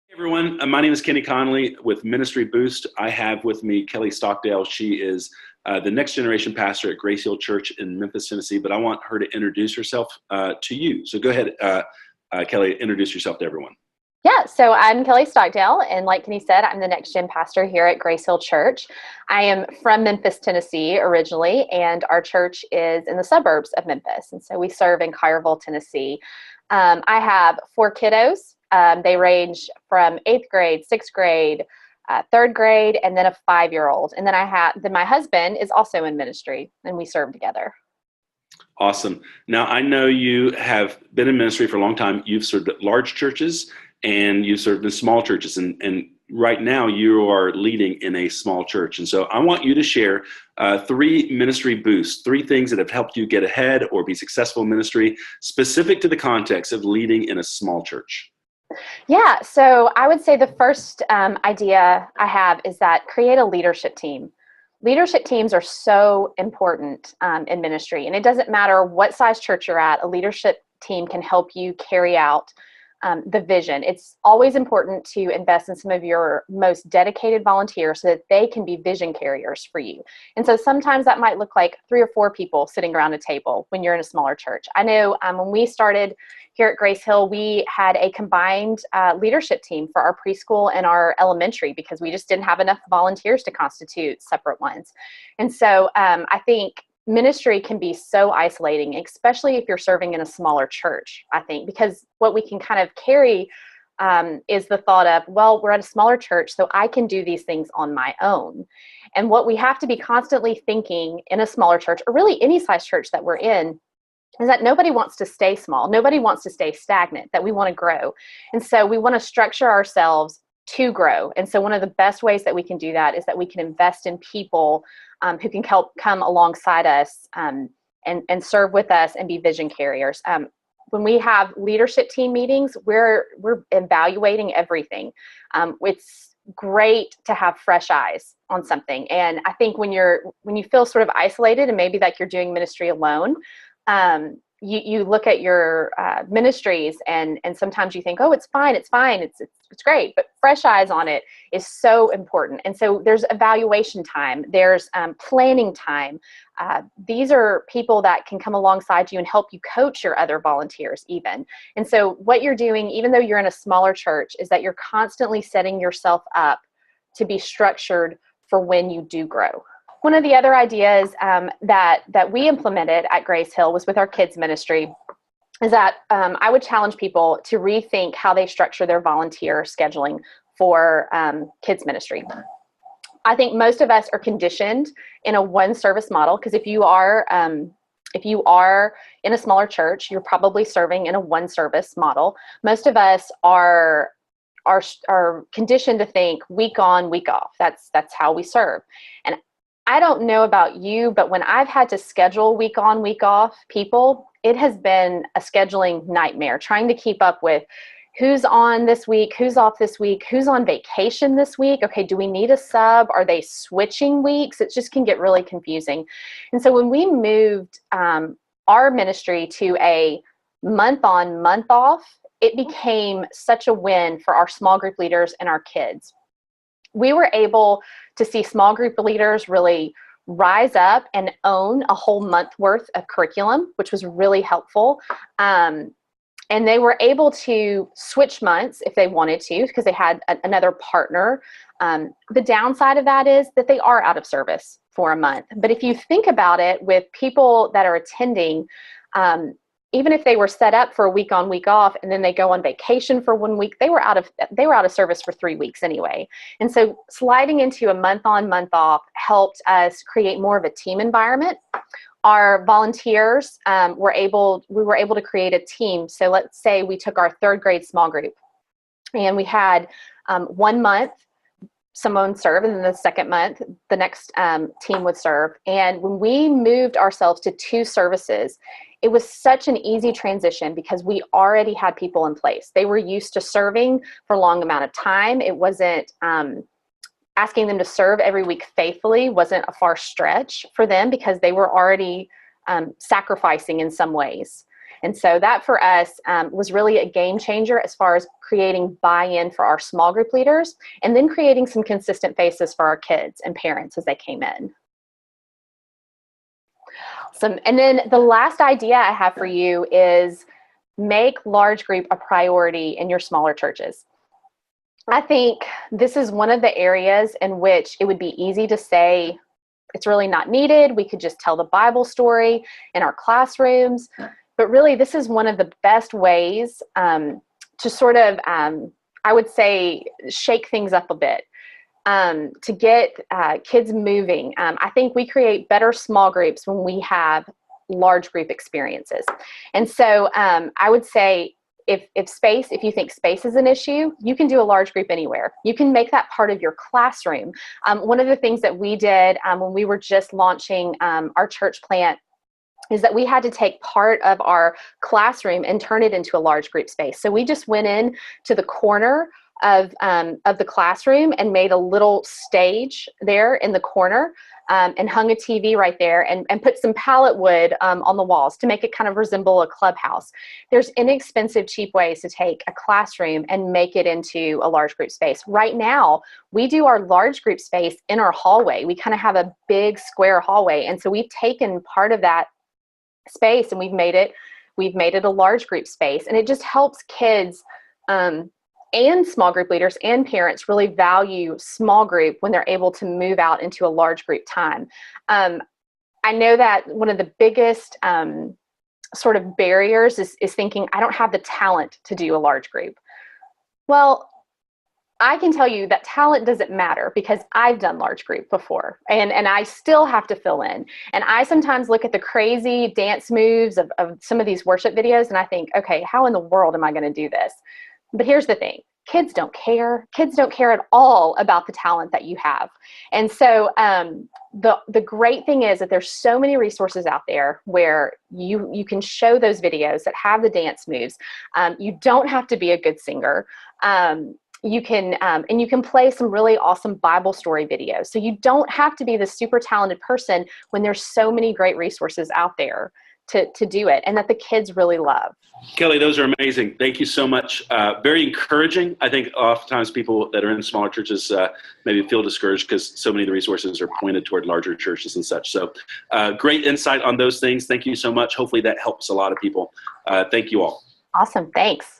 Hey everyone, my name is Kenny Connolly with Ministry Boost. I have with me Kelly Stockdale. She is the next generation pastor at Grace Hill Church in Memphis, Tennessee, but I want her to introduce herself to you. So go ahead, Kelly, introduce yourself to everyone. Yeah, so I'm Kelly Stockdale, and like Kenny said, I'm the next gen pastor here at Grace Hill Church. I am from Memphis, Tennessee originally, and our church is in the suburbs of Memphis, and so we serve in Collierville, Tennessee. I have four kiddos. They range from eighth grade, sixth grade, third grade, and then a 5-year-old. And then my husband is also in ministry, and we serve together. Awesome. Now, I know you have been in ministry for a long time. You've served at large churches and you've served in small churches. And right now you are leading in a small church. And so I want you to share three ministry boosts, three things that have helped you get ahead or be successful in ministry, specific to the context of leading in a small church. Yeah, so I would say the first idea I have is that create a leadership team. Leadership teams are so important in ministry, and it doesn't matter what size church you're at, a leadership team can help you carry out the vision. It's always important to invest in some of your most dedicated volunteers so that they can be vision carriers for you. And so sometimes that might look like 3 or 4 people sitting around a table when you're in a smaller church. I know when we started here at Grace Hill, we had a combined leadership team for our preschool and our elementary because we just didn't have enough volunteers to constitute separate ones. And so I think ministry can be so isolating, especially if you're serving in a smaller church, I think, because what we can kind of carry is the thought of, well, we're at a smaller church, so I can do these things on my own. And what we have to be constantly thinking in a smaller church, or really any size church that we're in, is that nobody wants to stay small. Nobody wants to stay stagnant, that we want to grow. And so we want to structure ourselves to grow. And so one of the best ways that we can do that is that we can invest in people who can help come alongside us and serve with us and be vision carriers. When we have leadership team meetings, we're evaluating everything. It's great to have fresh eyes on something. And I think when you feel sort of isolated and maybe like you're doing ministry alone, you look at your ministries and sometimes you think, oh, it's fine, it's great, but fresh eyes on it is so important. And so there's evaluation time, there's planning time. These are people that can come alongside you and help you coach your other volunteers even. And so what you're doing, even though you're in a smaller church, is that you're constantly setting yourself up to be structured for when you do grow. One of the other ideas that we implemented at Grace Hill was with our kids ministry is that I would challenge people to rethink how they structure their volunteer scheduling for kids ministry. I think most of us are conditioned in a one service model because if you are in a smaller church, you're probably serving in a one service model. Most of us are conditioned to think week on, week off. That's how we serve. And I don't know about you, but when I've had to schedule week on, week off people, it has been a scheduling nightmare trying to keep up with who's on this week, who's off this week, who's on vacation this week. Okay, do we need a sub? Are they switching weeks? It just can get really confusing. And so when we moved our ministry to a month on, month off, it became such a win for our small group leaders and our kids. We were able to see small group leaders really rise up and own a whole month worth of curriculum, which was really helpful. And they were able to switch months if they wanted to because they had another partner. The downside of that is that they are out of service for a month. But if you think about it with people that are attending, even if they were set up for a week on, week off, and then they go on vacation for 1 week, they were out of service for 3 weeks anyway. And so sliding into a month on, month off helped us create more of a team environment. Our volunteers we were able to create a team. So let's say we took our third grade small group and we had 1 month someone serve, and then the second month, the next team would serve. And when we moved ourselves to 2 services, it was such an easy transition because we already had people in place. They were used to serving for a long amount of time. It wasn't asking them to serve every week faithfully wasn't a far stretch for them because they were already sacrificing in some ways. And so that for us was really a game changer as far as creating buy-in for our small group leaders, and then creating some consistent faces for our kids and parents as they came in. And then the last idea I have for you is make large group a priority in your smaller churches. I think this is one of the areas in which it would be easy to say it's really not needed. We could just tell the Bible story in our classrooms. But really, this is one of the best ways to sort of, I would say, shake things up a bit. To get kids moving. I think we create better small groups when we have large group experiences. And so I would say if you think space is an issue, you can do a large group anywhere. You can make that part of your classroom. One of the things that we did when we were just launching our church plant is that we had to take part of our classroom and turn it into a large group space. So we just went in to the corner of the classroom and made a little stage there in the corner and hung a TV right there and put some pallet wood on the walls to make it kind of resemble a clubhouse. There's inexpensive, cheap ways to take a classroom and make it into a large group space. Right now, we do our large group space in our hallway. We kind of have a big square hallway. And so we've taken part of that space and we've made it a large group space. And it just helps kids and small group leaders and parents really value small group when they're able to move out into a large group time. I know that one of the biggest sort of barriers is thinking, I don't have the talent to do a large group. Well, I can tell you that talent doesn't matter because I've done large group before and I still have to fill in. And I sometimes look at the crazy dance moves of some of these worship videos and I think, okay, how in the world am I going to do this? But here's the thing, kids don't care. Kids don't care at all about the talent that you have. And so the great thing is that there's so many resources out there where you can show those videos that have the dance moves. You don't have to be a good singer. You can play some really awesome Bible story videos. So you don't have to be the super talented person when there's so many great resources out there to do it and that the kids really love. Kelly, those are amazing. Thank you so much. Very encouraging. I think oftentimes people that are in smaller churches maybe feel discouraged because so many of the resources are pointed toward larger churches and such. So great insight on those things. Thank you so much. Hopefully that helps a lot of people. Thank you all. Awesome. Thanks.